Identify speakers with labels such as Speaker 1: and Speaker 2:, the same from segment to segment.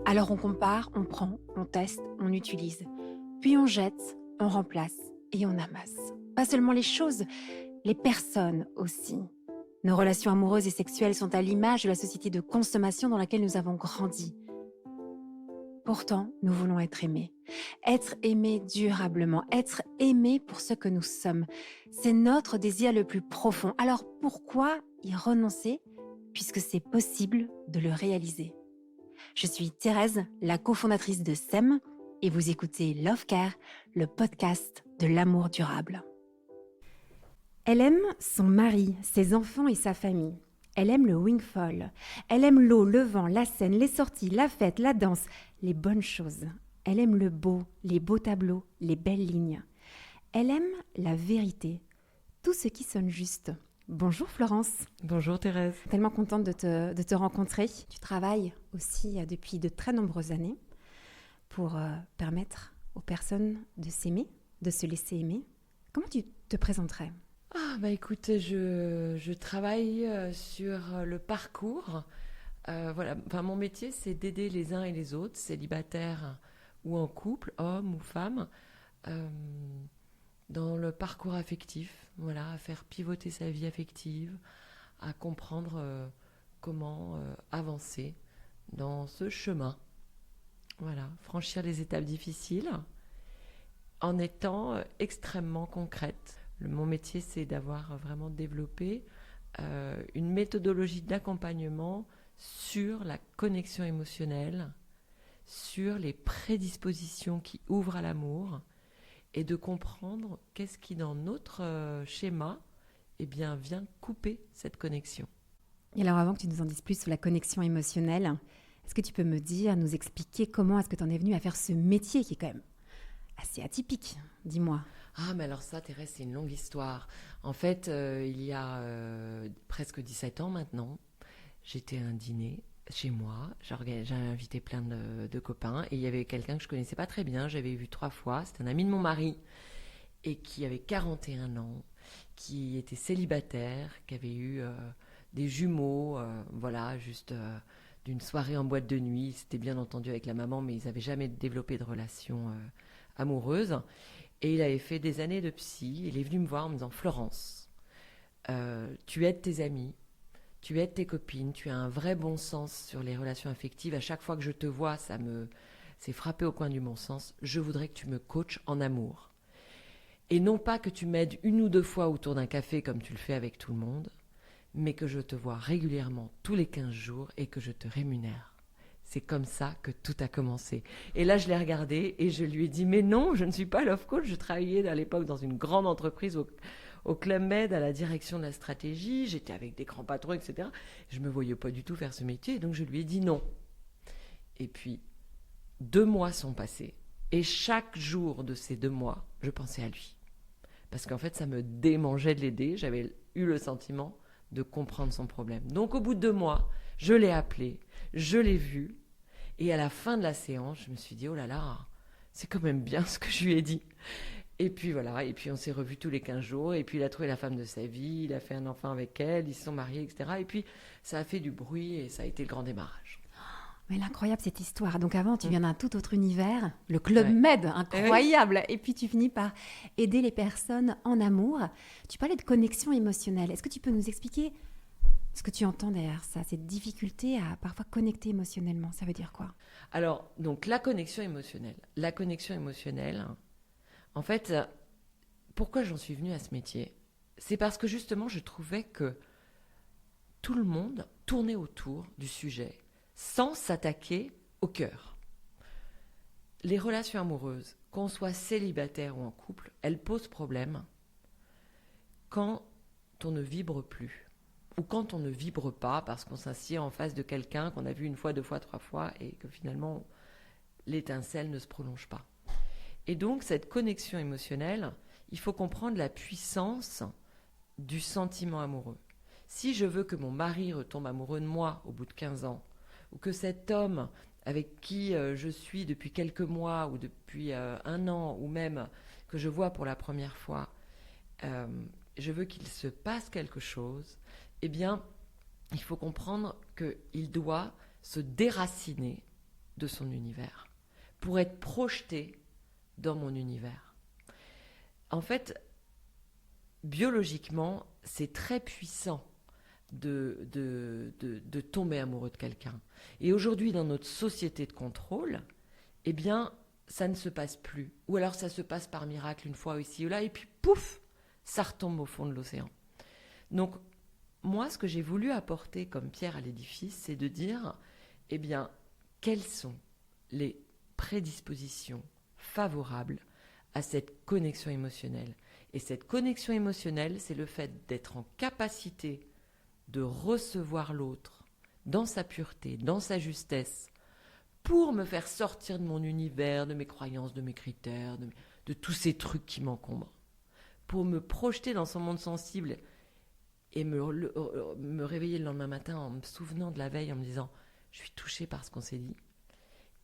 Speaker 1: Alors on compare, on prend, on teste, on utilise. Puis on jette, on remplace et on amasse. Pas seulement les choses, les personnes aussi. Nos relations amoureuses et sexuelles sont à l'image de la société de consommation dans laquelle nous avons grandi. Pourtant, nous voulons être aimés. Être aimés durablement, être aimés pour ce que nous sommes. C'est notre désir le plus profond. Alors pourquoi y renoncer puisque c'est possible de le réaliser? Je suis Thérèse, la cofondatrice de SEM, et vous écoutez Love Care, le podcast de l'amour durable. Elle aime son mari, ses enfants et sa famille. Elle aime le wingfall. Elle aime l'eau, le vent, la scène, les sorties, la fête, la danse, les bonnes choses. Elle aime le beau, les beaux tableaux, les belles lignes. Elle aime la vérité, tout ce qui sonne juste. Bonjour Florence.
Speaker 2: Bonjour Thérèse.
Speaker 1: Tellement contente de te rencontrer. Tu travailles aussi depuis de très nombreuses années pour permettre aux personnes de s'aimer, de se laisser aimer. Comment tu te présenterais ?
Speaker 2: Écoute, je travaille sur le parcours. Voilà. Enfin, mon métier, c'est d'aider les uns et les autres, célibataires ou en couple, hommes ou femmes, dans le parcours affectif. Voilà, à faire pivoter sa vie affective, à comprendre comment avancer dans ce chemin. Voilà, franchir les étapes difficiles en étant extrêmement concrète. Mon métier, c'est d'avoir vraiment développé une méthodologie d'accompagnement sur la connexion émotionnelle, sur les prédispositions qui ouvrent à l'amour, et de comprendre qu'est-ce qui, dans notre schéma, vient couper cette connexion.
Speaker 1: Et alors avant que tu nous en dises plus sur la connexion émotionnelle, est-ce que tu peux me dire, nous expliquer comment est-ce que tu en es venue à faire ce métier qui est quand même assez atypique, dis-moi.
Speaker 2: Mais alors ça, Thérèse, c'est une longue histoire. En fait, il y a presque 17 ans maintenant, j'étais à un dîner chez moi. J'ai invité plein de copains et il y avait quelqu'un que je connaissais pas très bien. J'avais vu 3 fois. C'était un ami de mon mari et qui avait 41 ans, qui était célibataire, qui avait eu des jumeaux, d'une soirée en boîte de nuit. C'était bien entendu avec la maman, mais ils n'avaient jamais développé de relation amoureuse. Et il avait fait des années de psy. Il est venu me voir en me disant « Florence, tu aides tes amis, tu aides tes copines, tu as un vrai bon sens sur les relations affectives. À chaque fois que je te vois, c'est frappé au coin du bon sens. Je voudrais que tu me coaches en amour. Et non pas que tu m'aides 1 ou 2 fois autour d'un café comme tu le fais avec tout le monde, mais que je te vois régulièrement tous les 15 jours et que je te rémunère. » C'est comme ça que tout a commencé. Et là, je l'ai regardé et je lui ai dit « Mais non, je ne suis pas love coach. Je travaillais à l'époque dans une grande entreprise au Club Med, à la direction de la stratégie. J'étais avec des grands patrons, etc. Je ne me voyais pas du tout faire ce métier. Et donc, je lui ai dit non. » Et puis, 2 mois sont passés. Et chaque jour de ces 2 mois, je pensais à lui. Parce qu'en fait, ça me démangeait de l'aider. J'avais eu le sentiment de comprendre son problème. Donc, au bout de 2 mois, je l'ai appelé, je l'ai vu. Et à la fin de la séance, je me suis dit, oh là là, c'est quand même bien ce que je lui ai dit. Et puis voilà, et puis on s'est revus tous les 15 jours, et puis il a trouvé la femme de sa vie, il a fait un enfant avec elle, ils se sont mariés, etc. Et puis ça a fait du bruit et ça a été le grand démarrage.
Speaker 1: Mais l'incroyable cette histoire. Donc avant, tu viens d'un tout autre univers, le Club Med, incroyable. Et puis tu finis par aider les personnes en amour. Tu parlais de connexion émotionnelle. Est-ce que tu peux nous expliquer ce que tu entends derrière ça, cette difficulté à parfois connecter émotionnellement? Ça veut dire quoi?
Speaker 2: Alors, donc la connexion émotionnelle. La connexion émotionnelle, en fait, pourquoi j'en suis venue à ce métier? C'est parce que justement, je trouvais que tout le monde tournait autour du sujet sans s'attaquer au cœur. Les relations amoureuses, qu'on soit célibataire ou en couple, elles posent problème quand on ne vibre plus. Ou quand on ne vibre pas parce qu'on s'assied en face de quelqu'un qu'on a vu 1 fois, 2 fois, 3 fois et que finalement l'étincelle ne se prolonge pas. Et donc cette connexion émotionnelle, il faut comprendre la puissance du sentiment amoureux. Si je veux que mon mari retombe amoureux de moi au bout de 15 ans, ou que cet homme avec qui je suis depuis quelques mois ou depuis 1 an, ou même que je vois pour la première fois, je veux qu'il se passe quelque chose, eh bien, il faut comprendre qu'il doit se déraciner de son univers, pour être projeté dans mon univers. En fait, biologiquement, c'est très puissant de tomber amoureux de quelqu'un. Et aujourd'hui, dans notre société de contrôle, eh bien, ça ne se passe plus. Ou alors ça se passe par miracle une fois ici ou là, et puis pouf, ça retombe au fond de l'océan. Donc, moi, ce que j'ai voulu apporter comme pierre à l'édifice, c'est de dire, eh bien, quelles sont les prédispositions favorables à cette connexion émotionnelle. Et cette connexion émotionnelle, c'est le fait d'être en capacité de recevoir l'autre dans sa pureté, dans sa justesse, pour me faire sortir de mon univers, de mes croyances, de mes critères, de tous ces trucs qui m'encombrent, pour me projeter dans son monde sensible et me réveiller le lendemain matin en me souvenant de la veille, en me disant « je suis touchée par ce qu'on s'est dit ».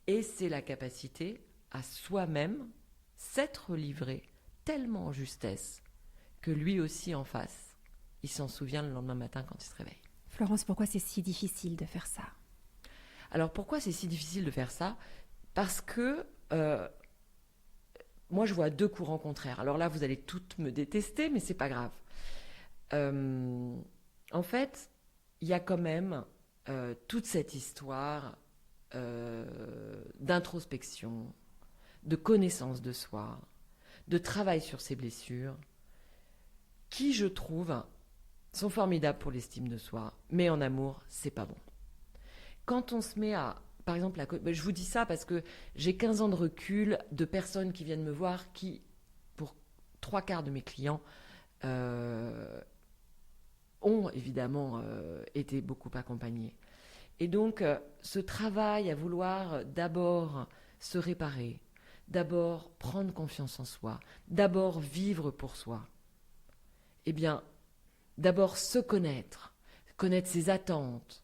Speaker 2: Et c'est la capacité à soi-même s'être livré tellement en justesse que lui aussi en face, il s'en souvient le lendemain matin quand il se réveille.
Speaker 1: Florence, pourquoi c'est si difficile de faire ça ?
Speaker 2: Alors pourquoi c'est si difficile de faire ça ? Parce que moi je vois deux courants contraires. Alors là vous allez toutes me détester, mais c'est pas grave. En fait, il y a quand même toute cette histoire d'introspection, de connaissance de soi, de travail sur ses blessures, qui, je trouve, sont formidables pour l'estime de soi, mais en amour, c'est pas bon. Quand on se met à, par exemple, je vous dis ça parce que j'ai 15 ans de recul de personnes qui viennent me voir qui, pour 3/4 de mes clients, ont évidemment été beaucoup accompagnés. Et donc, ce travail à vouloir d'abord se réparer, d'abord prendre confiance en soi, d'abord vivre pour soi, eh bien, d'abord se connaître, connaître ses attentes,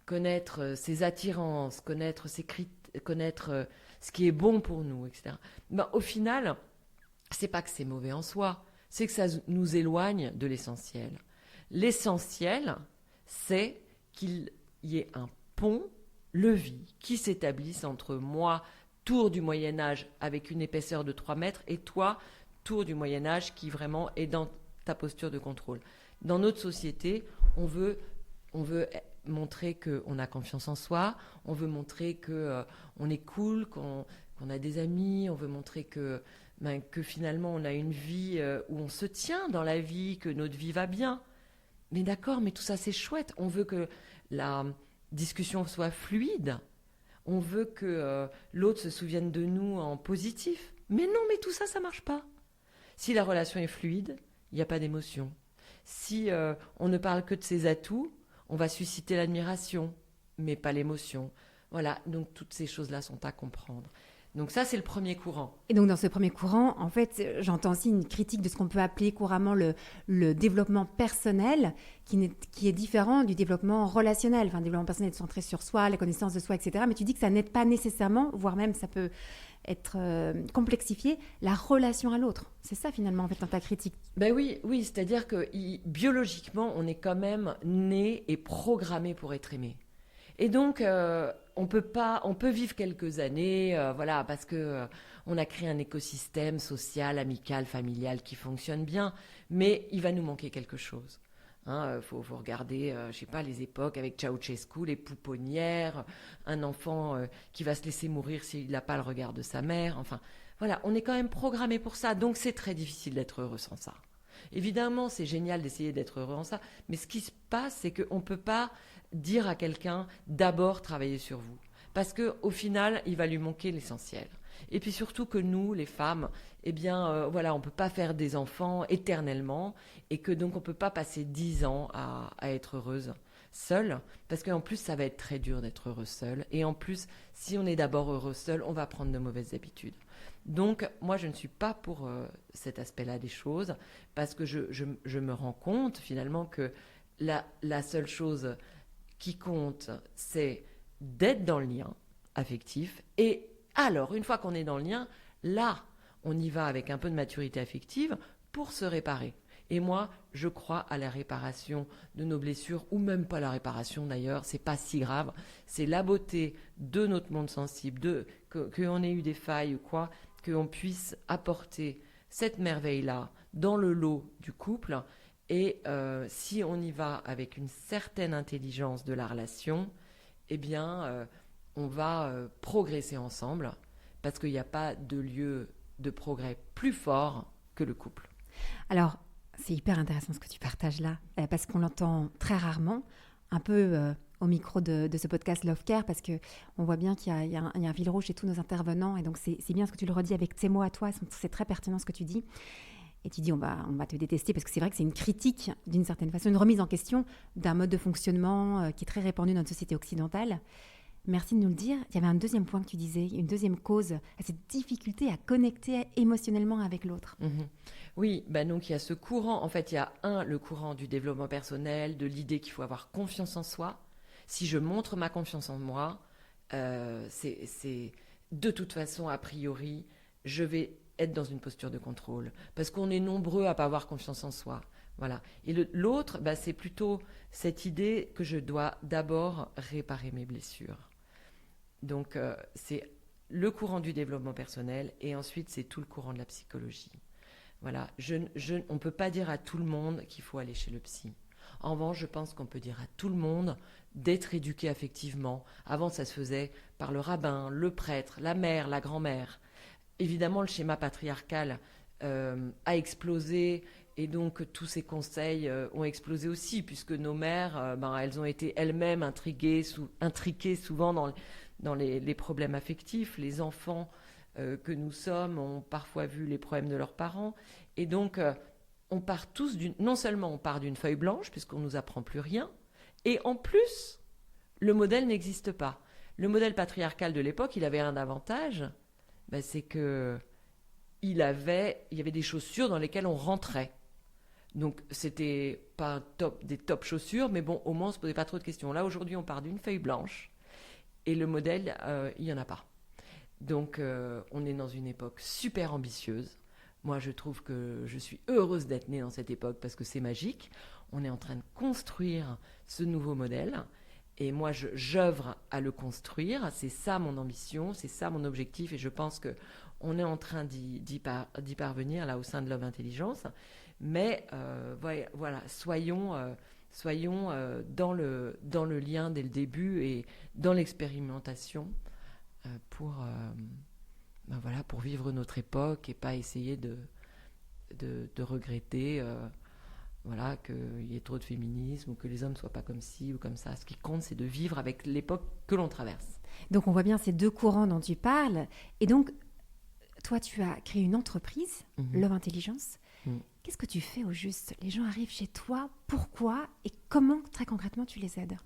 Speaker 2: connaître ses attirances, connaître ce qui est bon pour nous, etc. Ben, au final, c'est pas que c'est mauvais en soi, c'est que ça nous éloigne de l'essentiel. L'essentiel, c'est qu'il y ait un pont-levis qui s'établisse entre moi, tour du Moyen-Âge avec une épaisseur de 3 mètres, et toi, tour du Moyen-Âge qui vraiment est dans ta posture de contrôle. Dans notre société, on veut montrer qu'on a confiance en soi, on veut montrer qu'on est cool, qu'on a des amis, on veut montrer que finalement on a une vie où on se tient dans la vie, que notre vie va bien. Mais d'accord, mais tout ça c'est chouette. On veut que la discussion soit fluide. On veut que l'autre se souvienne de nous en positif. Mais non, mais tout ça, ça marche pas. Si la relation est fluide, il n'y a pas d'émotion. Si on ne parle que de ses atouts, on va susciter l'admiration, mais pas l'émotion. Voilà, donc toutes ces choses-là sont à comprendre. Donc ça, c'est le premier courant.
Speaker 1: Et donc dans ce premier courant, en fait, j'entends aussi une critique de ce qu'on peut appeler couramment le développement personnel, qui est différent du développement relationnel. Enfin, le développement personnel est centré sur soi, la connaissance de soi, etc. Mais tu dis que ça n'aide pas nécessairement, voire même ça peut être complexifié, la relation à l'autre. C'est ça finalement, en fait, dans ta critique.
Speaker 2: Ben oui, c'est-à-dire que biologiquement, on est quand même né et programmé pour être aimé. Et donc, on peut vivre quelques années, voilà, parce que on a créé un écosystème social, amical, familial qui fonctionne bien, mais il va nous manquer quelque chose. Faut regarder, je sais pas, les époques avec Ceausescu, les pouponnières, un enfant qui va se laisser mourir s'il n'a pas le regard de sa mère. Enfin, voilà, on est quand même programmé pour ça, donc c'est très difficile d'être heureux sans ça. Évidemment, c'est génial d'essayer d'être heureux en ça, mais ce qui se passe, c'est qu'on ne peut pas dire à quelqu'un d'abord travailler sur vous, parce qu'au final, il va lui manquer l'essentiel. Et puis surtout que nous, les femmes, eh bien, voilà, on ne peut pas faire des enfants éternellement, et que donc on ne peut pas passer 10 ans à être heureuse seule, parce qu'en plus, ça va être très dur d'être heureuse seule, et en plus, si on est d'abord heureux seule, on va prendre de mauvaises habitudes. Donc, moi, je ne suis pas pour cet aspect-là des choses, parce que je me rends compte, finalement, que la seule chose qui compte, c'est d'être dans le lien affectif. Et alors, une fois qu'on est dans le lien, là, on y va avec un peu de maturité affective pour se réparer. Et moi, je crois à la réparation de nos blessures, ou même pas la réparation d'ailleurs, c'est pas si grave. C'est la beauté de notre monde sensible, qu'on ait eu des failles ou quoi, qu'on puisse apporter cette merveille-là dans le lot du couple. Et si on y va avec une certaine intelligence de la relation, eh bien, on va progresser ensemble, parce qu'il n'y a pas de lieu de progrès plus fort que le couple.
Speaker 1: Alors, c'est hyper intéressant ce que tu partages là, parce qu'on l'entend très rarement, un peu au micro de ce podcast Love Care, parce qu'on voit bien qu'il y a un fil rouge chez tous nos intervenants, et donc c'est bien ce que tu le redis avec tes mots à toi, c'est très pertinent ce que tu dis. Et tu dis, on va te détester, parce que c'est vrai que c'est une critique, d'une certaine façon, une remise en question d'un mode de fonctionnement qui est très répandu dans notre société occidentale. Merci de nous le dire. Il y avait un deuxième point que tu disais, une deuxième cause à cette difficulté à connecter émotionnellement avec l'autre.
Speaker 2: Oui, donc il y a ce courant. En fait, il y a le courant du développement personnel, de l'idée qu'il faut avoir confiance en soi. Si je montre ma confiance en moi, c'est de toute façon, a priori, je vais être dans une posture de contrôle. Parce qu'on est nombreux à ne pas avoir confiance en soi. Voilà. Et l'autre, c'est plutôt cette idée que je dois d'abord réparer mes blessures. Donc, c'est le courant du développement personnel, et ensuite, c'est tout le courant de la psychologie. Voilà. On ne peut pas dire à tout le monde qu'il faut aller chez le psy. En revanche, je pense qu'on peut dire à tout le monde d'être éduqué affectivement. Avant, ça se faisait par le rabbin, le prêtre, la mère, la grand-mère. Évidemment, le schéma patriarcal a explosé, et donc tous ces conseils ont explosé aussi, puisque nos mères, elles ont été elles-mêmes intriguées souvent dans les problèmes affectifs. Les enfants que nous sommes ont parfois vu les problèmes de leurs parents, et donc on part tous non seulement on part d'une feuille blanche, puisqu'on ne nous apprend plus rien, et en plus, le modèle n'existe pas. Le modèle patriarcal de l'époque, il avait un avantage, c'est que il y avait des chaussures dans lesquelles on rentrait. Donc, c'était pas des top chaussures, mais bon, au moins, on se posait pas trop de questions. Là, aujourd'hui, on part d'une feuille blanche, et le modèle, il y en a pas. Donc, on est dans une époque super ambitieuse. Moi, je trouve que je suis heureuse d'être née dans cette époque, parce que c'est magique. On est en train de construire ce nouveau modèle, et moi, j'œuvre à le construire. C'est ça mon ambition, c'est ça mon objectif, et je pense qu'on est en train d'y parvenir là au sein de Love Intelligence. Mais voilà, soyons dans le lien dès le début, et dans l'expérimentation pour vivre notre époque, et pas essayer de regretter qu'il y ait trop de féminisme, ou que les hommes ne soient pas comme ci ou comme ça. Ce qui compte, c'est de vivre avec l'époque que l'on traverse.
Speaker 1: Donc on voit bien ces deux courants dont tu parles. Et donc, toi, tu as créé une entreprise, Love Intelligence. Qu'est-ce que tu fais au juste ? Les gens arrivent chez toi, pourquoi et comment, très concrètement, tu les aides ?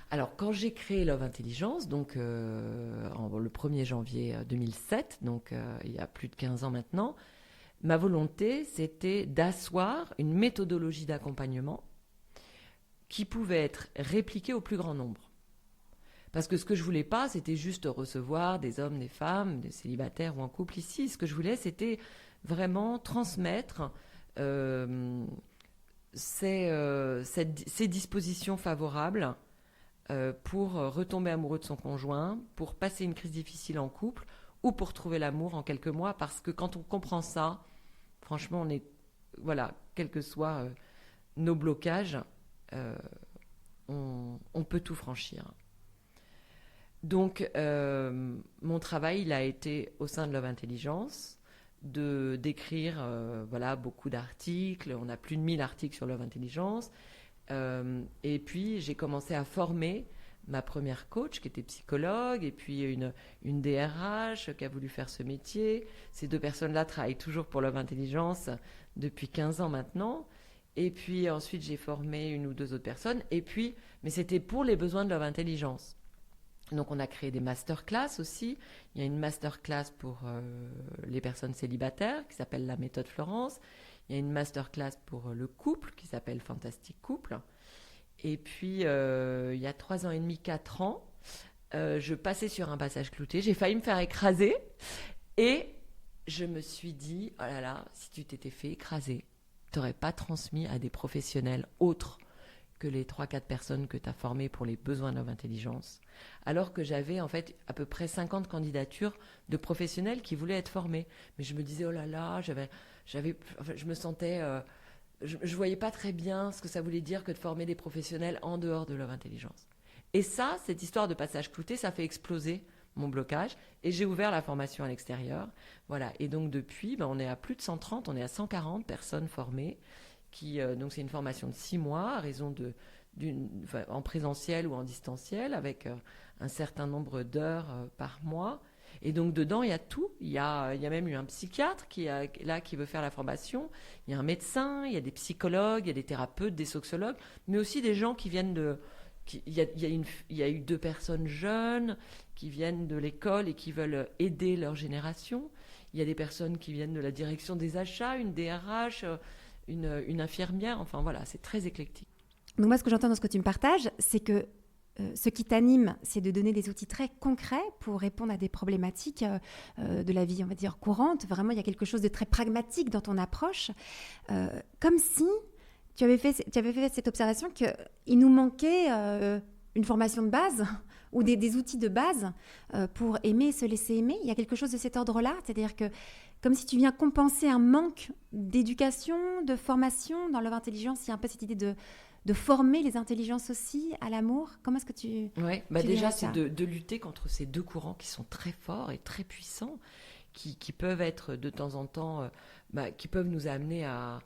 Speaker 2: Alors, quand j'ai créé Love Intelligence, donc le 1er janvier 2007, donc il y a plus de 15 ans maintenant, ma volonté, c'était d'asseoir une méthodologie d'accompagnement qui pouvait être répliquée au plus grand nombre. Parce que ce que je voulais pas, c'était juste recevoir des hommes, des femmes, des célibataires ou en couple ici. Ce que je voulais, c'était vraiment transmettre ces dispositions favorables pour retomber amoureux de son conjoint, pour passer une crise difficile en couple, ou pour trouver l'amour en quelques mois. Parce que quand on comprend ça, franchement, quels que soient nos blocages, on peut tout franchir. Donc, mon travail, il a été au sein de Love Intelligence, d'écrire beaucoup d'articles. On a plus de 1000 articles sur Love Intelligence. Et puis, j'ai commencé à former ma première coach, qui était psychologue, et puis une DRH qui a voulu faire ce métier. Ces deux personnes-là travaillent toujours pour Love Intelligence depuis 15 ans maintenant. Et puis, ensuite, j'ai formé une ou deux autres personnes. Mais c'était pour les besoins de Love Intelligence. Donc, on a créé des masterclass aussi. Il y a une masterclass pour les personnes célibataires qui s'appelle la méthode Florence. Il y a une masterclass pour le couple qui s'appelle Fantastique Couple. Et puis, il y a 3 ans et demi, 4 ans, je passais sur un passage clouté. J'ai failli me faire écraser. Et je me suis dit, oh là là, si tu t'étais fait écraser, t'aurais pas transmis à des professionnels autres que les 3-4 personnes que tu as formées pour les besoins de Love Intelligence, alors que j'avais en fait à peu près 50 candidatures de professionnels qui voulaient être formés. Mais je me disais, oh là là, je me sentais... je voyais pas très bien ce que ça voulait dire que de former des professionnels en dehors de Love Intelligence. Et ça, cette histoire de passage clouté, ça fait exploser mon blocage et j'ai ouvert la formation à l'extérieur. Voilà. Et donc depuis, on est à plus de 130, on est à 140 personnes formées. Donc c'est une formation de 6 mois à raison en présentiel ou en distanciel avec un certain nombre d'heures par mois. Et donc dedans, il y a tout. Il y a même eu un psychiatre qui veut faire la formation. Il y a un médecin, il y a des psychologues, il y a des thérapeutes, des sociologues, mais aussi des gens qui viennent il y a eu 2 personnes jeunes qui viennent de l'école et qui veulent aider leur génération. Il y a des personnes qui viennent de la direction des achats, une DRH, une infirmière. Enfin voilà, c'est très éclectique.
Speaker 1: Donc moi, ce que j'entends dans ce que tu me partages, c'est que ce qui t'anime, c'est de donner des outils très concrets pour répondre à des problématiques de la vie, on va dire, courante. Vraiment, il y a quelque chose de très pragmatique dans ton approche. Comme si tu avais fait cette observation qu'il nous manquait une formation de base ou des outils de base pour aimer et se laisser aimer. Il y a quelque chose de cet ordre-là. C'est-à-dire que comme si tu viens compenser un manque d'éducation, de formation. Dans Love Intelligence, il y a un peu cette idée de former les intelligences aussi à l'amour. Comment est-ce que tu...
Speaker 2: Oui, déjà, c'est de lutter contre ces 2 courants qui sont très forts et très puissants, qui peuvent être de temps en temps, qui peuvent nous amener à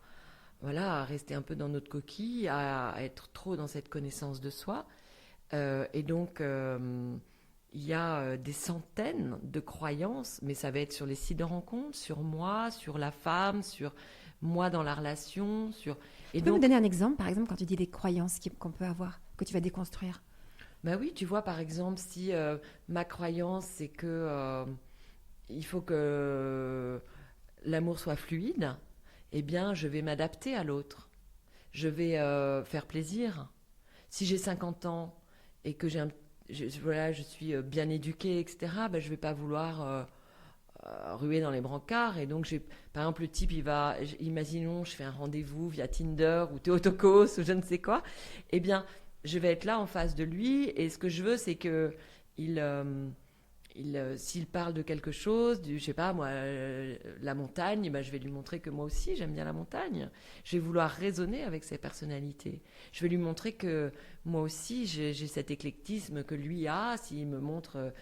Speaker 2: rester un peu dans notre coquille, à être trop dans cette connaissance de soi. Et donc, il y a des centaines de croyances, mais ça va être sur les sites de rencontres, sur moi, sur la femme, sur moi dans la relation.
Speaker 1: Tu peux me donner un exemple, par exemple, quand tu dis des croyances qu'on peut avoir, que tu vas déconstruire?
Speaker 2: Oui, tu vois, par exemple, si ma croyance, c'est que il faut que l'amour soit fluide, eh bien, je vais m'adapter à l'autre. Je vais faire plaisir. Si j'ai 50 ans et que je suis bien éduquée, etc., je ne vais pas vouloir ruer dans les brancards. Et donc, par exemple, le type, imaginons, je fais un rendez-vous via Tinder ou Théotokos ou je ne sais quoi. Eh bien, je vais être là en face de lui. Et ce que je veux, c'est que s'il parle de quelque chose, je sais pas moi, la montagne, je vais lui montrer que moi aussi j'aime bien la montagne. Je vais vouloir raisonner avec ses personnalités. Je vais lui montrer que moi aussi j'ai cet éclectisme que lui a. S'il me montre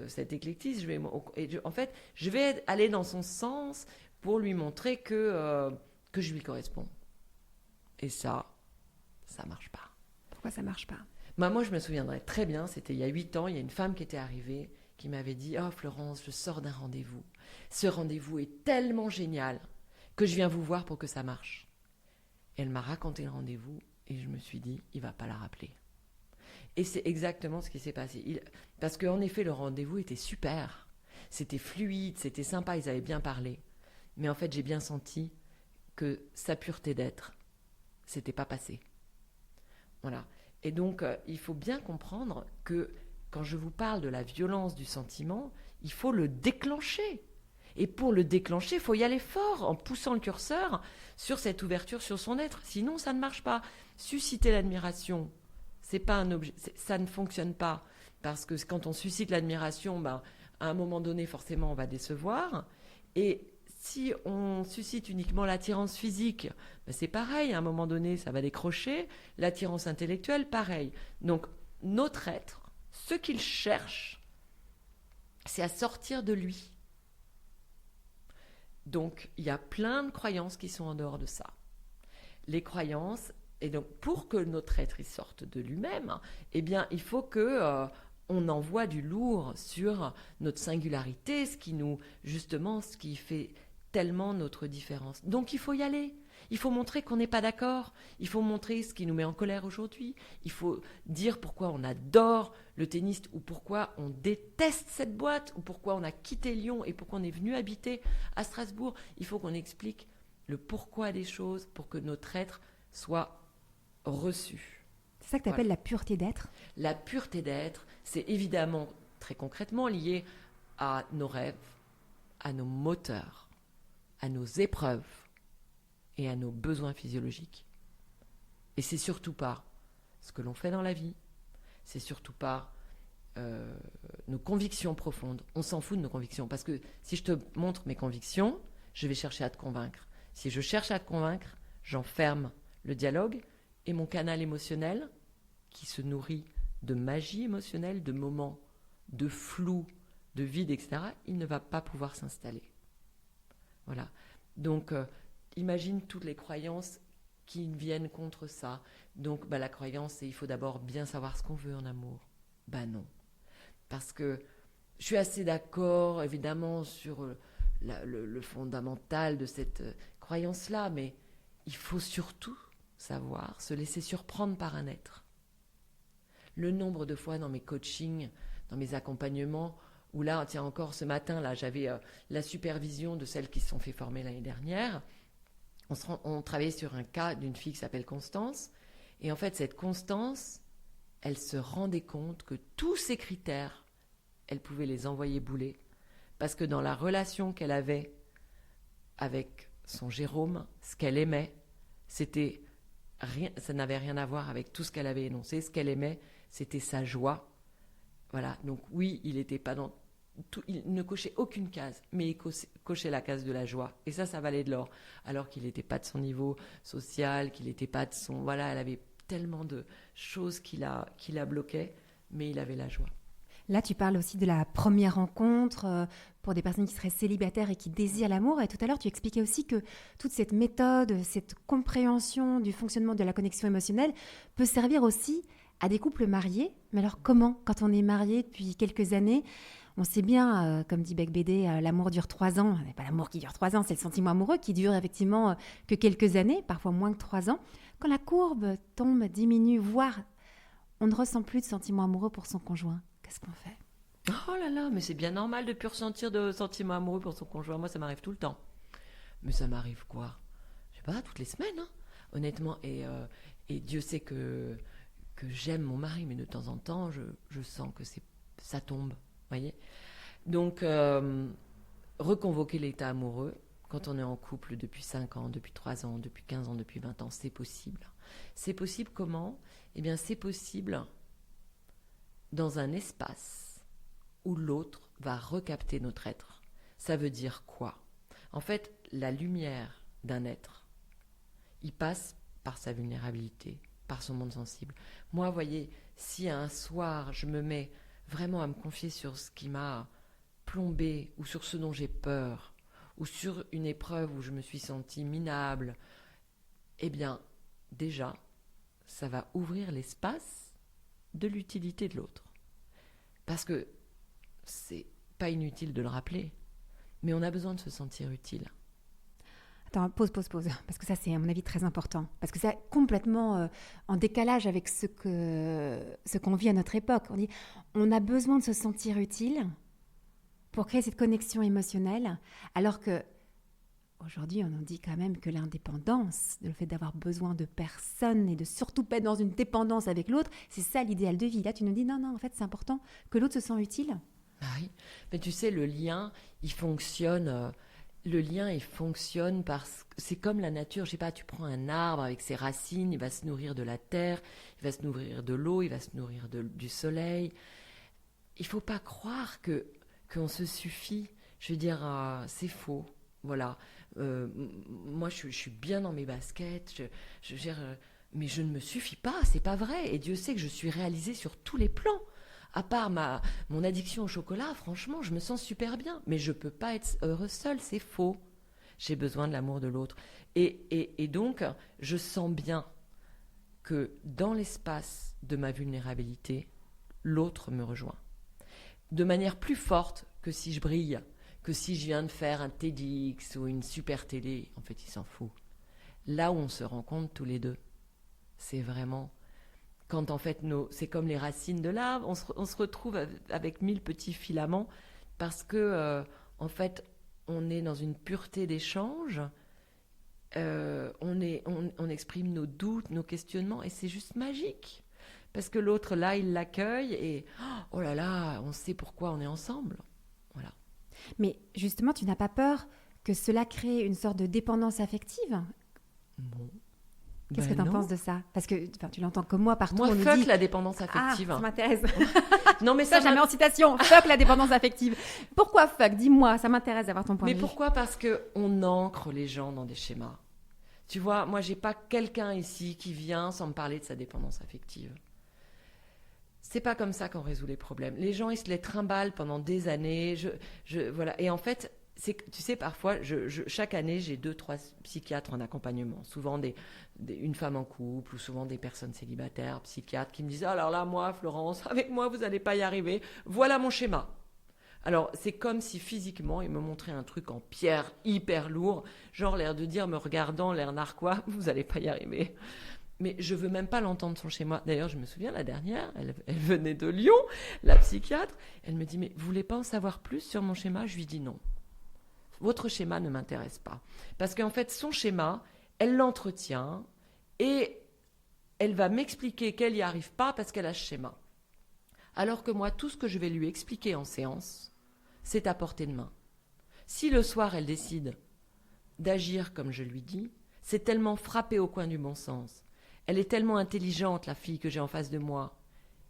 Speaker 2: cet éclectisme, en fait, je vais aller dans son sens pour lui montrer que je lui corresponds. Et ça marche pas.
Speaker 1: Pourquoi ça marche pas?
Speaker 2: Moi, je me souviendrai très bien, c'était il y a 8 ans, il y a une femme qui était arrivée, qui m'avait dit « Oh Florence, je sors d'un rendez-vous. Ce rendez-vous est tellement génial que je viens vous voir pour que ça marche. » Et elle m'a raconté le rendez-vous et je me suis dit « Il ne va pas la rappeler. » Et c'est exactement ce qui s'est passé. Parce qu'en effet, le rendez-vous était super. C'était fluide, c'était sympa, ils avaient bien parlé. Mais en fait, j'ai bien senti que sa pureté d'être, c'était pas passé. Voilà. Et donc, il faut bien comprendre que quand je vous parle de la violence du sentiment, il faut le déclencher. Et pour le déclencher, il faut y aller fort, en poussant le curseur sur cette ouverture sur son être. Sinon, ça ne marche pas. Susciter l'admiration, c'est pas un objet, ça ne fonctionne pas. Parce que quand on suscite l'admiration, à un moment donné, forcément, on va décevoir. Et si on suscite uniquement l'attirance physique, c'est pareil, à un moment donné, ça va décrocher. L'attirance intellectuelle, pareil. Donc, notre être, ce qu'il cherche, c'est à sortir de lui. Donc, il y a plein de croyances qui sont en dehors de ça. Les croyances, et donc, pour que notre être il sorte de lui-même, eh bien, il faut que... on envoie du lourd sur notre singularité, ce qui fait tellement notre différence. Donc il faut y aller. Il faut montrer qu'on n'est pas d'accord. Il faut montrer ce qui nous met en colère aujourd'hui. Il faut dire pourquoi on adore le tennis ou pourquoi on déteste cette boîte ou pourquoi on a quitté Lyon et pourquoi on est venu habiter à Strasbourg. Il faut qu'on explique le pourquoi des choses pour que notre être soit reçu.
Speaker 1: C'est ça que tu appelles la pureté d'être?
Speaker 2: La pureté d'être, c'est évidemment très concrètement lié à nos rêves, à nos moteurs, à nos épreuves et à nos besoins physiologiques. Et c'est surtout pas ce que l'on fait dans la vie, c'est surtout pas nos convictions profondes. On s'en fout de nos convictions, parce que si je te montre mes convictions, je vais chercher à te convaincre. Si je cherche à te convaincre, j'enferme le dialogue et mon canal émotionnel, qui se nourrit de magie émotionnelle, de moments de flou, de vide, etc., il ne va pas pouvoir s'installer. Voilà. Donc, imagine toutes les croyances qui viennent contre ça. Donc, la croyance, c'est il faut d'abord bien savoir ce qu'on veut en amour. Non. Parce que je suis assez d'accord, évidemment, sur le fondamental de cette croyance-là, mais il faut surtout savoir se laisser surprendre par un être. Le nombre de fois dans mes coachings, dans mes accompagnements, où là, tiens, encore ce matin, là, j'avais la supervision de celles qui se sont fait former l'année dernière. On travaillait sur un cas d'une fille qui s'appelle Constance. Et en fait, cette Constance, elle se rendait compte que tous ces critères, elle pouvait les envoyer bouler. Parce que dans la relation qu'elle avait avec son Jérôme, ce qu'elle aimait, c'était rien, ça n'avait rien à voir avec tout ce qu'elle avait énoncé. Ce qu'elle aimait, c'était sa joie. Voilà, donc oui, il était pas dans tout, il ne cochait aucune case, mais il cochait la case de la joie. Et ça valait de l'or. Alors qu'il n'était pas de son niveau social, qu'il n'était pas de son... Voilà, elle avait tellement de choses qui la bloquaient, mais il avait la joie.
Speaker 1: Là, tu parles aussi de la première rencontre pour des personnes qui seraient célibataires et qui désirent l'amour. Et tout à l'heure, tu expliquais aussi que toute cette méthode, cette compréhension du fonctionnement de la connexion émotionnelle peut servir aussi à des couples mariés. Mais alors comment, quand on est marié depuis quelques années, on sait bien, comme dit Beck Bédé, l'amour dure 3 ans. Mais pas l'amour qui dure 3 ans, c'est le sentiment amoureux qui dure effectivement que quelques années, parfois moins que 3 ans. Quand la courbe tombe, diminue, voire on ne ressent plus de sentiment amoureux pour son conjoint, qu'est-ce qu'on fait ?
Speaker 2: Oh là là, mais c'est bien normal de plus ressentir de sentiments amoureux pour son conjoint. Moi, ça m'arrive tout le temps. Mais ça m'arrive quoi ? Je sais pas, toutes les semaines, hein, honnêtement. Et Dieu sait que j'aime mon mari, mais de temps en temps, je sens que ça tombe, voyez. Donc, reconvoquer l'état amoureux, quand on est en couple depuis 5 ans, depuis 3 ans, depuis 15 ans, depuis 20 ans, c'est possible. C'est possible comment ? Eh bien, c'est possible dans un espace où l'autre va recapter notre être. Ça veut dire quoi ? En fait, la lumière d'un être, il passe par sa vulnérabilité, par son monde sensible. Moi, vous voyez, si un soir, je me mets vraiment à me confier sur ce qui m'a plombé, ou sur ce dont j'ai peur, ou sur une épreuve où je me suis sentie minable, eh bien, déjà, ça va ouvrir l'espace de l'utilité de l'autre. Parce que c'est pas inutile de le rappeler, mais on a besoin de se sentir utile.
Speaker 1: Attends, pause, parce que ça c'est à mon avis très important, parce que c'est complètement en décalage avec ce qu'on vit à notre époque. On dit on a besoin de se sentir utile pour créer cette connexion émotionnelle, alors que aujourd'hui on en dit quand même que l'indépendance, le fait d'avoir besoin de personne et de surtout pas être dans une dépendance avec l'autre, c'est ça l'idéal de vie. Là tu nous dis non, en fait c'est important que l'autre se sente utile.
Speaker 2: Ah oui, mais tu sais, le lien, il fonctionne... Le lien, il fonctionne parce que c'est comme la nature. Je sais pas, tu prends un arbre avec ses racines, il va se nourrir de la terre, il va se nourrir de l'eau, il va se nourrir du soleil. Il faut pas croire qu'on se suffit. Je veux dire, c'est faux. Voilà. Moi, je suis bien dans mes baskets. Je veux dire, mais je ne me suffis pas. C'est pas vrai. Et Dieu sait que je suis réalisée sur tous les plans. À part mon addiction au chocolat, franchement, je me sens super bien. Mais je ne peux pas être heureuse seule, c'est faux. J'ai besoin de l'amour de l'autre. Et donc, je sens bien que dans l'espace de ma vulnérabilité, l'autre me rejoint. De manière plus forte que si je brille, que si je viens de faire un TEDx ou une super télé. En fait, il s'en fout. Là où on se rencontre tous les deux, c'est vraiment... Quand en fait, c'est comme les racines de l'arbre, on se retrouve avec 1000 petits filaments parce que, en fait, on est dans une pureté d'échange, on exprime nos doutes, nos questionnements et c'est juste magique. Parce que l'autre, là, il l'accueille et oh là là, on sait pourquoi on est ensemble. Voilà.
Speaker 1: Mais justement, tu n'as pas peur que cela crée une sorte de dépendance affective ?
Speaker 2: Bon.
Speaker 1: Qu'est-ce que tu en
Speaker 2: Non.
Speaker 1: penses de ça? Parce que tu l'entends comme moi partout.
Speaker 2: Moi,
Speaker 1: on nous
Speaker 2: fuck
Speaker 1: dit...
Speaker 2: la dépendance affective.
Speaker 1: Ah, ça m'intéresse.
Speaker 2: Non, mais
Speaker 1: Ça, jamais en citation. Fuck la dépendance affective. Pourquoi fuck? Dis-moi, ça m'intéresse d'avoir ton point
Speaker 2: Mais
Speaker 1: de vue.
Speaker 2: pourquoi? Parce qu'on ancre les gens dans des schémas. Tu vois, moi, j'ai pas quelqu'un ici qui vient sans me parler de sa dépendance affective. C'est pas comme ça qu'on résout les problèmes. Les gens, ils se les trimballent pendant des années. Voilà. Et en fait, tu sais, parfois, chaque année, j'ai 2-3 psychiatres en accompagnement. Souvent une femme en couple ou souvent des personnes célibataires, psychiatres, qui me disent « Alors là, moi, Florence, avec moi, vous n'allez pas y arriver. Voilà mon schéma. » Alors, c'est comme si physiquement, ils me montraient un truc en pierre hyper lourd, genre l'air de dire, me regardant, l'air narquois, « Vous n'allez pas y arriver. » Mais je veux même pas l'entendre son schéma. D'ailleurs, je me souviens, la dernière, elle venait de Lyon, la psychiatre. Elle me dit, mais vous voulez pas en savoir plus sur mon schéma? Je lui dis non. Votre schéma ne m'intéresse pas. Parce qu'en fait, son schéma, elle l'entretient et elle va m'expliquer qu'elle n'y arrive pas parce qu'elle a ce schéma. Alors que moi, tout ce que je vais lui expliquer en séance, c'est à portée de main. Si le soir, elle décide d'agir comme je lui dis, c'est tellement frappé au coin du bon sens. Elle est tellement intelligente, la fille que j'ai en face de moi.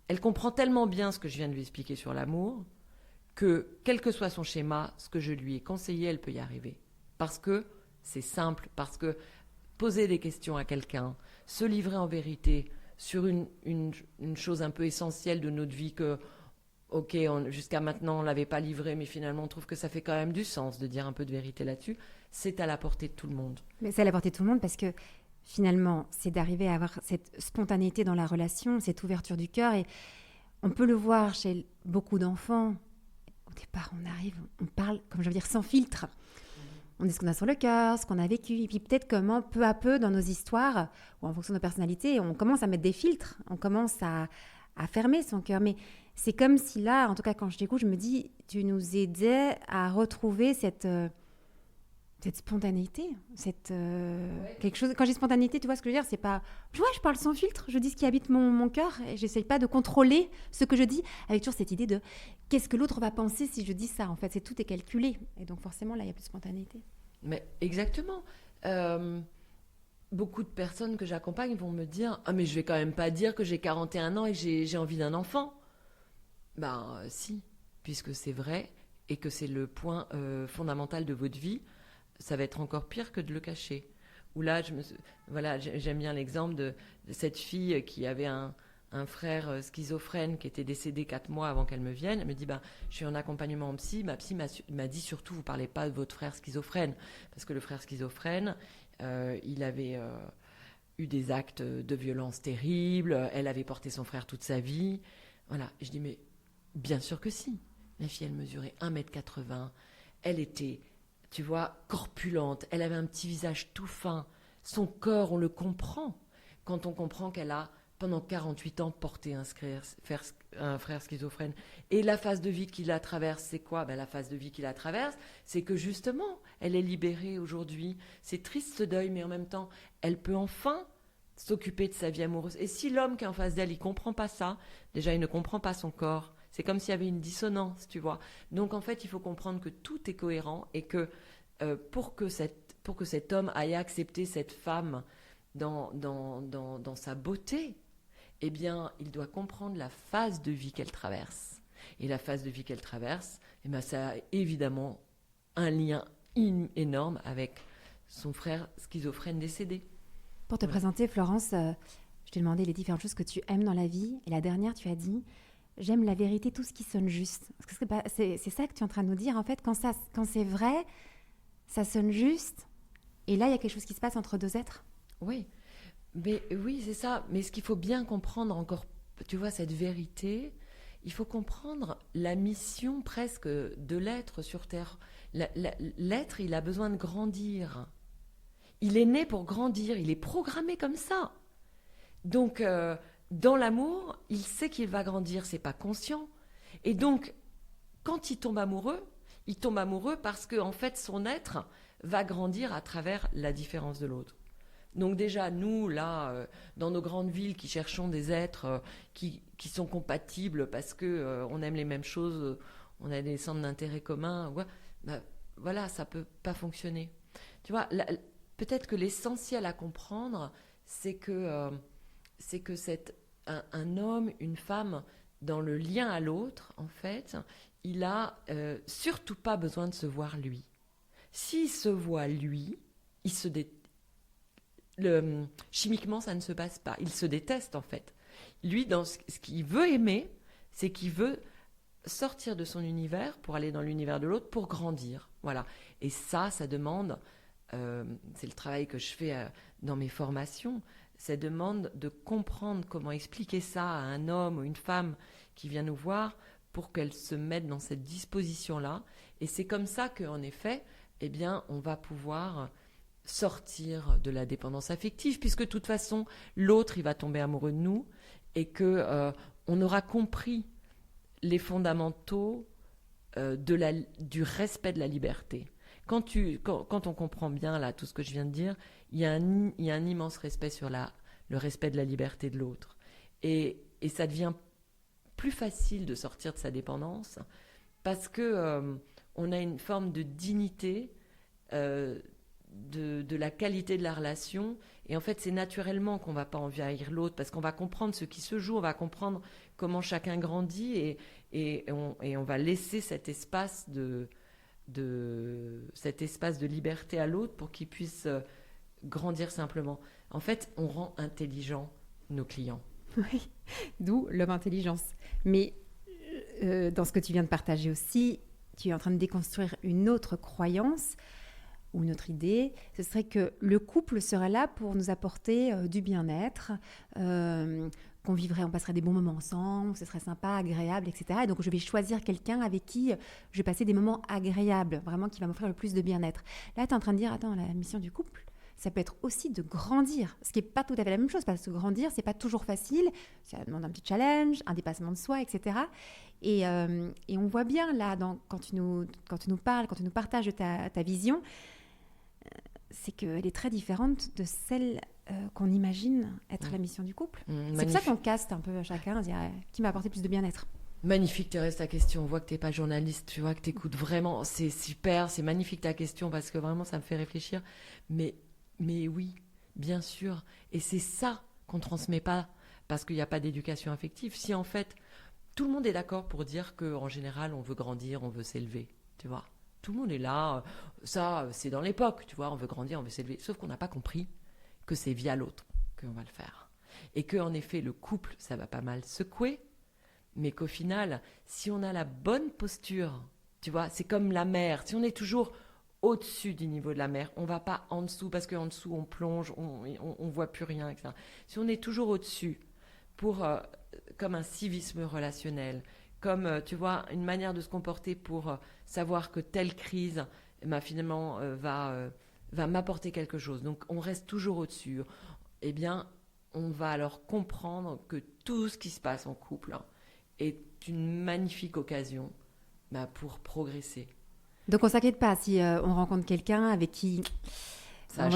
Speaker 2: Elle comprend tellement bien ce que je viens de lui expliquer sur l'amour que, quel que soit son schéma, ce que je lui ai conseillé, elle peut y arriver. Parce que c'est simple, parce que poser des questions à quelqu'un, se livrer en vérité sur une chose un peu essentielle de notre vie que, ok, jusqu'à maintenant on ne l'avait pas livré, mais finalement on trouve que ça fait quand même du sens de dire un peu de vérité là-dessus, c'est à la portée de tout le monde.
Speaker 1: Mais c'est à la portée de tout le monde parce que finalement, c'est d'arriver à avoir cette spontanéité dans la relation, cette ouverture du cœur. Et on peut le voir chez beaucoup d'enfants. Au départ, on arrive, on parle, comme je veux dire, sans filtre. On dit ce qu'on a sur le cœur, ce qu'on a vécu. Et puis peut-être comment, peu à peu, dans nos histoires, ou en fonction de nos personnalités, on commence à mettre des filtres. On commence à fermer son cœur. Mais c'est comme si là, en tout cas quand je t'écoute, je me dis, tu nous aidais à retrouver cette spontanéité, quelque chose. Quand j'ai spontanéité, tu vois ce que je veux dire, c'est pas, je parle sans filtre, je dis ce qui habite mon cœur et j'essaye pas de contrôler ce que je dis avec toujours cette idée de qu'est-ce que l'autre va penser si je dis ça. En fait, tout est calculé et donc forcément là, il y a plus de spontanéité.
Speaker 2: Mais exactement. Beaucoup de personnes que j'accompagne vont me dire, ah mais je vais quand même pas dire que j'ai 41 ans et que j'ai envie d'un enfant. Ben si, puisque c'est vrai et que c'est le point fondamental de votre vie. Ça va être encore pire que de le cacher. Ou là, j'aime bien l'exemple de cette fille qui avait un frère schizophrène qui était décédé 4 mois avant qu'elle me vienne. Elle me dit, je suis en accompagnement en psy. Ma psy m'a dit surtout, vous ne parlez pas de votre frère schizophrène. Parce que le frère schizophrène, il avait eu des actes de violence terribles. Elle avait porté son frère toute sa vie. Voilà. Je dis, mais bien sûr que si. La fille, elle mesurait 1m80. Elle était... tu vois, corpulente, elle avait un petit visage tout fin, son corps, on le comprend, quand on comprend qu'elle a, pendant 48 ans, porté un frère schizophrène. Et la phase de vie qui la traverse, c'est quoi? La phase de vie qui la traverse, c'est que justement, elle est libérée aujourd'hui. C'est triste ce deuil, mais en même temps, elle peut enfin s'occuper de sa vie amoureuse. Et si l'homme qui est en face d'elle, il ne comprend pas ça, déjà, il ne comprend pas son corps. C'est comme s'il y avait une dissonance, tu vois. Donc, en fait, il faut comprendre que tout est cohérent et que pour que cet homme aille accepter cette femme dans sa beauté, eh bien, il doit comprendre la phase de vie qu'elle traverse. Et la phase de vie qu'elle traverse, eh bien, ça a évidemment un lien énorme avec son frère schizophrène décédé.
Speaker 1: Pour te présenter, Florence, je t'ai demandé les différentes choses que tu aimes dans la vie. Et la dernière, tu as dit... J'aime la vérité, tout ce qui sonne juste. C'est ça que tu es en train de nous dire. En fait, quand c'est vrai, ça sonne juste. Et là, il y a quelque chose qui se passe entre deux êtres.
Speaker 2: Oui, mais oui, c'est ça. Mais ce qu'il faut bien comprendre encore, tu vois, cette vérité, il faut comprendre la mission presque de l'être sur Terre. L'être, il a besoin de grandir. Il est né pour grandir. Il est programmé comme ça. Donc... dans l'amour, il sait qu'il va grandir, c'est pas conscient. Et donc, quand il tombe amoureux parce que, en fait, son être va grandir à travers la différence de l'autre. Donc déjà, nous, là, dans nos grandes villes qui cherchons des êtres qui sont compatibles parce que on aime les mêmes choses, on a des centres d'intérêt communs, voilà, ça peut pas fonctionner. Tu vois, peut-être que l'essentiel à comprendre, c'est que un homme, une femme, dans le lien à l'autre, en fait, il a surtout pas besoin de se voir lui. S'il se voit lui, il se chimiquement, ça ne se passe pas. Il se déteste, en fait. Lui, dans ce qu'il veut aimer, c'est qu'il veut sortir de son univers pour aller dans l'univers de l'autre, pour grandir. Voilà. Et ça demande, c'est le travail que je fais dans mes formations, ça demande de comprendre comment expliquer ça à un homme ou une femme qui vient nous voir pour qu'elle se mette dans cette disposition-là. Et c'est comme ça qu'en effet, eh bien, on va pouvoir sortir de la dépendance affective, puisque de toute façon, l'autre, il va tomber amoureux de nous, et que on aura compris les fondamentaux du respect de la liberté. Quand on comprend bien là tout ce que je viens de dire, il y a un immense respect sur le respect de la liberté de l'autre. Et ça devient plus facile de sortir de sa dépendance parce que on a une forme de dignité de la qualité de la relation. Et en fait, c'est naturellement qu'on ne va pas envahir l'autre parce qu'on va comprendre ce qui se joue, on va comprendre comment chacun grandit et on va laisser cet espace de liberté à l'autre pour qu'il puisse grandir simplement. En fait, on rend intelligents nos clients.
Speaker 1: Oui, d'où l'homme intelligence. Mais dans ce que tu viens de partager aussi, tu es en train de déconstruire une autre croyance ou une autre idée. Ce serait que le couple serait là pour nous apporter du bien-être, on passerait des bons moments ensemble, ce serait sympa, agréable, etc. Et donc, je vais choisir quelqu'un avec qui je vais passer des moments agréables, vraiment qui va m'offrir le plus de bien-être. Là, tu es en train de dire, attends, la mission du couple, ça peut être aussi de grandir, ce qui n'est pas tout à fait la même chose, parce que grandir, ce n'est pas toujours facile, ça demande un petit challenge, un dépassement de soi, etc. Et on voit bien là, quand tu nous parles, quand tu nous partages ta vision, c'est qu'elle est très différente de celle qu'on imagine être la mission du couple. C'est pour ça qu'on caste un peu chacun, qui m'a apporté plus de bien-être.
Speaker 2: Magnifique, Thérèse, ta question. On voit que tu n'es pas journaliste, tu vois que tu écoutes vraiment. C'est super, c'est magnifique ta question parce que vraiment, ça me fait réfléchir. Mais oui, bien sûr. Et c'est ça qu'on ne transmet pas parce qu'il n'y a pas d'éducation affective. Si en fait, tout le monde est d'accord pour dire qu'en général, on veut grandir, on veut s'élever, tu vois. Tout le monde est là, ça c'est dans l'époque, tu vois, on veut grandir, on veut s'élever. Sauf qu'on n'a pas compris que c'est via l'autre qu'on va le faire. Et qu'en effet, le couple, ça va pas mal secouer, mais qu'au final, si on a la bonne posture, tu vois, c'est comme la mer. Si on est toujours au-dessus du niveau de la mer, on ne va pas en dessous, parce qu'en dessous, on plonge, on ne voit plus rien, etc. Si on est toujours au-dessus, comme un civisme relationnel, comme, tu vois, une manière de se comporter pour savoir que telle crise, finalement, va m'apporter quelque chose. Donc, on reste toujours au-dessus. Eh bien, on va alors comprendre que tout ce qui se passe en couple est une magnifique occasion pour progresser.
Speaker 1: Donc, on ne s'inquiète pas si on rencontre quelqu'un avec qui...
Speaker 2: Ça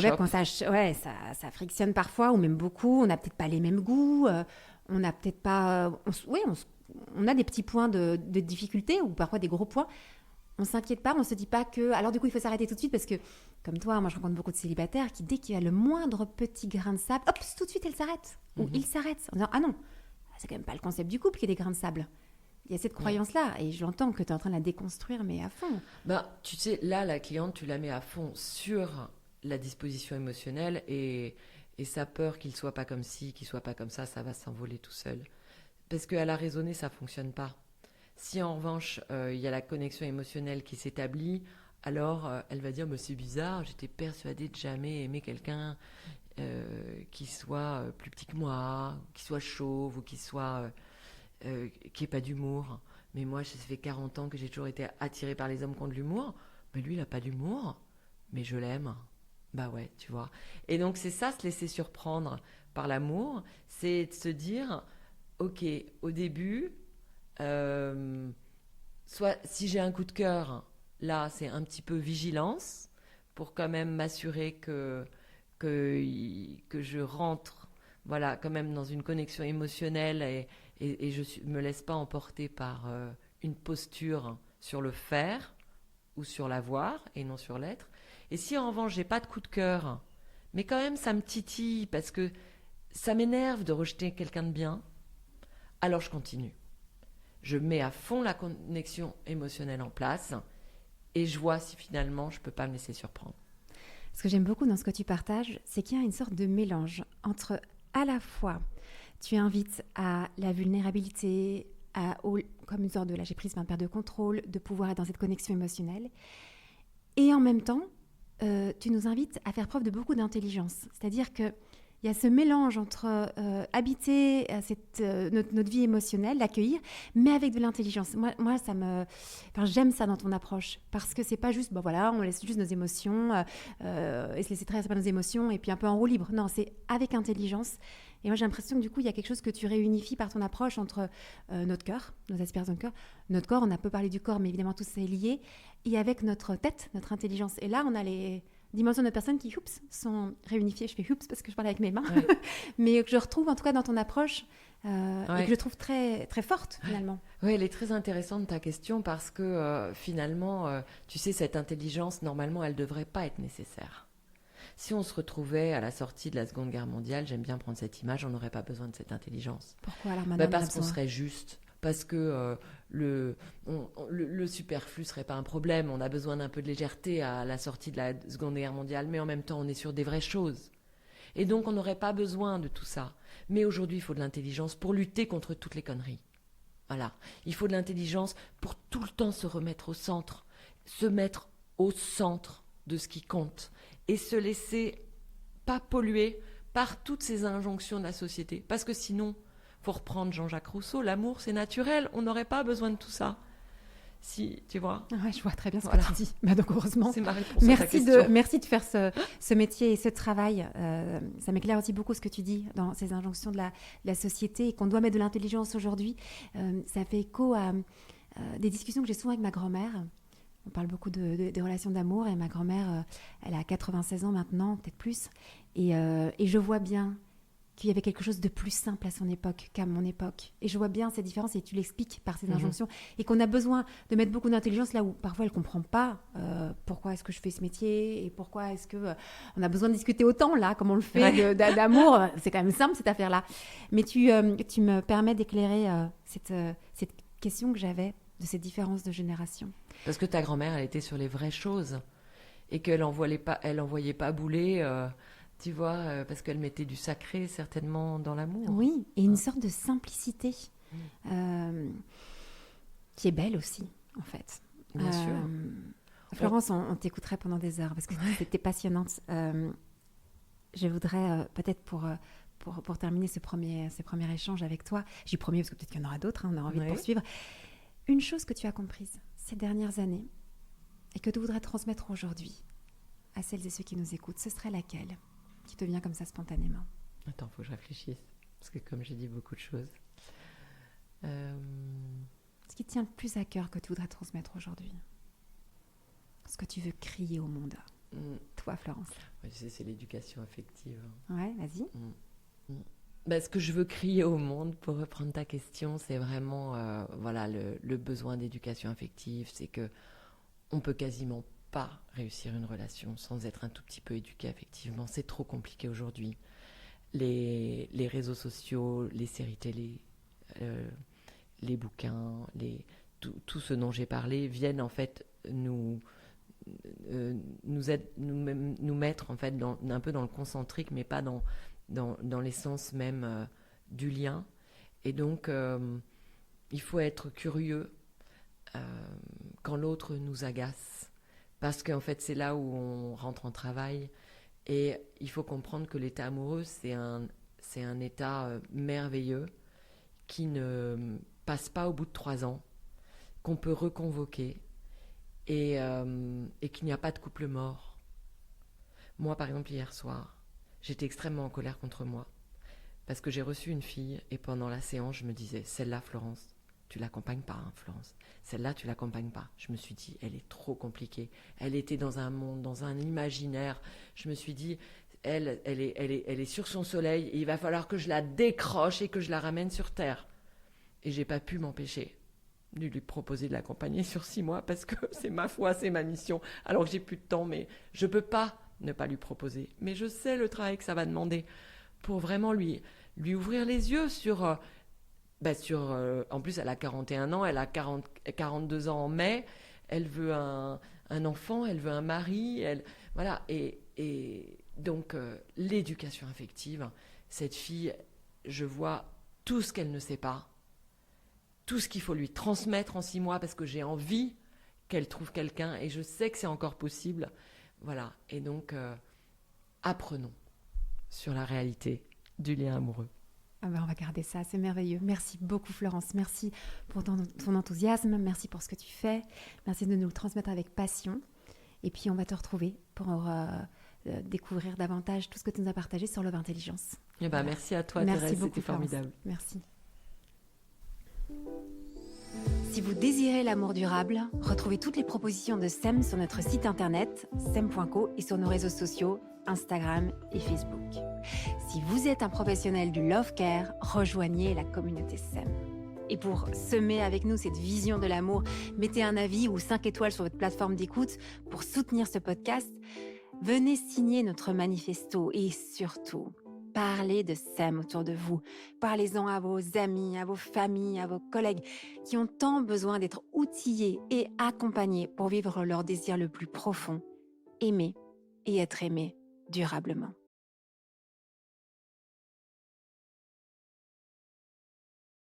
Speaker 1: frictionne parfois, ou même beaucoup. On n'a peut-être pas les mêmes goûts. On n'a peut-être pas... on a des petits points de difficulté ou parfois des gros points. On ne s'inquiète pas, on ne se dit pas que... Alors du coup, il faut s'arrêter tout de suite parce que, comme toi, moi je rencontre beaucoup de célibataires qui, dès qu'il y a le moindre petit grain de sable, hop, tout de suite, elle s'arrête. Ou il s'arrête en disant, ah non, c'est quand même pas le concept du couple qui est des grains de sable. Il y a cette croyance-là et je l'entends que tu es en train de la déconstruire, mais à fond.
Speaker 2: Tu sais, là, la cliente, tu la mets à fond sur la disposition émotionnelle et sa peur qu'il soit pas comme ci, qu'il soit pas comme ça va s'envoler tout seul. Parce qu'à la raisonnée, ça fonctionne pas. Si en revanche, il y a la connexion émotionnelle qui s'établit, alors elle va dire c'est bizarre, j'étais persuadée de jamais aimer quelqu'un qui soit plus petit que moi, qui soit chauve ou qui ait pas d'humour. Mais moi, ça fait 40 ans que j'ai toujours été attirée par les hommes qui ont de l'humour. Mais lui, il a pas d'humour. Mais je l'aime. Bah ouais, tu vois. Et donc, c'est ça, se laisser surprendre par l'amour. C'est de se dire, ok, au début, soit si j'ai un coup de cœur, là, c'est un petit peu vigilance pour quand même m'assurer que je rentre, voilà, quand même dans une connexion émotionnelle et je me laisse pas emporter par une posture sur le faire ou sur l'avoir et non sur l'être. Et si en revanche j'ai pas de coup de cœur Mais quand même, ça me titille parce que ça m'énerve de rejeter quelqu'un de bien. Alors je continue. Je mets à fond la connexion émotionnelle en place et je vois si finalement je ne peux pas me laisser surprendre.
Speaker 1: Ce que j'aime beaucoup dans ce que tu partages, c'est qu'il y a une sorte de mélange entre à la fois, tu invites à la vulnérabilité, comme une sorte de lâcher prise, perte de contrôle, de pouvoir être dans cette connexion émotionnelle. Et en même temps, tu nous invites à faire preuve de beaucoup d'intelligence. C'est-à-dire qu'il y a ce mélange entre habiter notre vie émotionnelle, l'accueillir, mais avec de l'intelligence. Moi j'aime ça dans ton approche, parce que c'est pas juste, on laisse juste nos émotions et se laisser traverser par nos émotions et puis un peu en roue libre. Non, c'est avec intelligence. Et moi, j'ai l'impression que du coup, il y a quelque chose que tu réunifies par ton approche entre notre cœur, nos aspirations de cœur, notre corps, on a peu parlé du corps, mais évidemment, tout ça est lié, et avec notre tête, notre intelligence. Et là, on a les dimensions de notre personne qui, sont réunifiées. Je fais parce que je parle avec mes mains, ouais. Mais que je retrouve en tout cas dans ton approche et que je trouve très, très forte finalement.
Speaker 2: Oui, elle est très intéressante ta question parce que finalement, tu sais, cette intelligence, normalement, elle ne devrait pas être nécessaire. Si on se retrouvait à la sortie de la Seconde Guerre mondiale, j'aime bien prendre cette image, on n'aurait pas besoin de cette intelligence.
Speaker 1: Pourquoi alors maintenant
Speaker 2: parce qu'on serait juste, parce que le superflu ne serait pas un problème. On a besoin d'un peu de légèreté à la sortie de la Seconde Guerre mondiale, mais en même temps, on est sur des vraies choses. Et donc, on n'aurait pas besoin de tout ça. Mais aujourd'hui, il faut de l'intelligence pour lutter contre toutes les conneries. Voilà. Il faut de l'intelligence pour tout le temps se remettre au centre, se mettre au centre de ce qui compte et se laisser pas polluer par toutes ces injonctions de la société. Parce que sinon, faut reprendre Jean-Jacques Rousseau, l'amour c'est naturel, on n'aurait pas besoin de tout ça. Si, tu vois.
Speaker 1: Ouais, je vois très bien ce que tu dis. Donc heureusement,
Speaker 2: c'est ma réponse à ta question.
Speaker 1: Merci de faire ce métier et ce travail. Ça m'éclaire aussi beaucoup ce que tu dis dans ces injonctions de la société et qu'on doit mettre de l'intelligence aujourd'hui. Ça fait écho à des discussions que j'ai souvent avec ma grand-mère. On parle beaucoup des relations d'amour et ma grand-mère, elle a 96 ans maintenant, peut-être plus. Et je vois bien qu'il y avait quelque chose de plus simple à son époque qu'à mon époque. Et je vois bien cette différence et tu l'expliques par ces injonctions. Et qu'on a besoin de mettre beaucoup d'intelligence là où parfois elle ne comprend pas pourquoi est-ce que je fais ce métier et pourquoi est-ce qu'on a besoin de discuter autant là, comme on le fait d'amour. C'est quand même simple cette affaire-là. Mais tu me permets d'éclairer cette question que j'avais de cette différence de génération.
Speaker 2: Parce que ta grand-mère, elle était sur les vraies choses et qu'elle n'envoyait pas bouler, tu vois, parce qu'elle mettait du sacré certainement dans l'amour.
Speaker 1: Oui, et une sorte de simplicité qui est belle aussi, en fait.
Speaker 2: Bien sûr.
Speaker 1: Florence, on t'écouterait pendant des heures parce que c'était passionnante. Je voudrais peut-être pour terminer ce premier échange avec toi, j'y promets parce que peut-être qu'il y en aura d'autres, on a envie de poursuivre. Une chose que tu as comprise ces dernières années et que tu voudrais transmettre aujourd'hui à celles et ceux qui nous écoutent, ce serait laquelle qui te vient comme ça spontanément?
Speaker 2: Attends, il faut que je réfléchisse. Parce que comme j'ai dit beaucoup de choses.
Speaker 1: Ce qui te tient le plus à cœur que tu voudrais transmettre aujourd'hui? Ce que tu veux crier au monde? Toi, Florence.
Speaker 2: Ouais, tu sais, c'est l'éducation affective.
Speaker 1: Ouais, vas-y.
Speaker 2: Ce que je veux crier au monde, pour reprendre ta question, c'est vraiment le besoin d'éducation affective. C'est qu'on peut quasiment pas réussir une relation sans être un tout petit peu éduqué affectivement. C'est trop compliqué aujourd'hui. Les réseaux sociaux, les séries télé, les bouquins, tout ce dont j'ai parlé viennent en fait nous mettre en fait un peu dans le concentrique, mais pas dans l'essence même du lien. Et donc, il faut être curieux quand l'autre nous agace. Parce qu'en fait, c'est là où on rentre en travail. Et il faut comprendre que l'état amoureux, c'est un état merveilleux qui ne passe pas au bout de 3 ans, qu'on peut reconvoquer et qu'il n'y a pas de couple mort. Moi, par exemple, hier soir, j'étais extrêmement en colère contre moi parce que j'ai reçu une fille et pendant la séance, je me disais, celle-là, Florence, tu l'accompagnes pas, hein, Florence. Celle-là, tu l'accompagnes pas. Je me suis dit, elle est trop compliquée. Elle était dans un monde, dans un imaginaire. Je me suis dit, elle est sur son soleil et il va falloir que je la décroche et que je la ramène sur terre. Et j'ai pas pu m'empêcher de lui proposer de l'accompagner sur 6 mois parce que c'est ma foi, c'est ma mission. Alors que j'ai plus de temps, mais je peux pas ne pas lui proposer. Mais je sais le travail que ça va demander pour vraiment lui ouvrir les yeux sur... en plus, elle a 41 ans, elle a 42 ans en mai, elle veut un enfant, elle veut un mari, voilà. Et donc, l'éducation affective, cette fille, je vois tout ce qu'elle ne sait pas, tout ce qu'il faut lui transmettre en 6 mois, parce que j'ai envie qu'elle trouve quelqu'un, et je sais que c'est encore possible. Voilà, et donc, apprenons sur la réalité du lien amoureux.
Speaker 1: Ah ben on va garder ça, c'est merveilleux. Merci beaucoup Florence, merci pour ton enthousiasme, merci pour ce que tu fais, merci de nous le transmettre avec passion. Et puis on va te retrouver pour découvrir davantage tout ce que tu nous as partagé sur Love Intelligence.
Speaker 2: Eh ben, voilà. Merci à toi
Speaker 1: merci
Speaker 2: Thérèse,
Speaker 1: beaucoup,
Speaker 2: c'était formidable.
Speaker 1: Merci. Si vous désirez l'amour durable, retrouvez toutes les propositions de SEM sur notre site internet sem.co et sur nos réseaux sociaux Instagram et Facebook. Si vous êtes un professionnel du Love Care, rejoignez la communauté SEM. Et pour semer avec nous cette vision de l'amour, mettez un avis ou 5 étoiles sur votre plateforme d'écoute pour soutenir ce podcast. Venez signer notre manifesto et surtout, parlez de SEM autour de vous. Parlez-en à vos amis, à vos familles, à vos collègues qui ont tant besoin d'être outillés et accompagnés pour vivre leur désir le plus profond, aimer et être aimé durablement.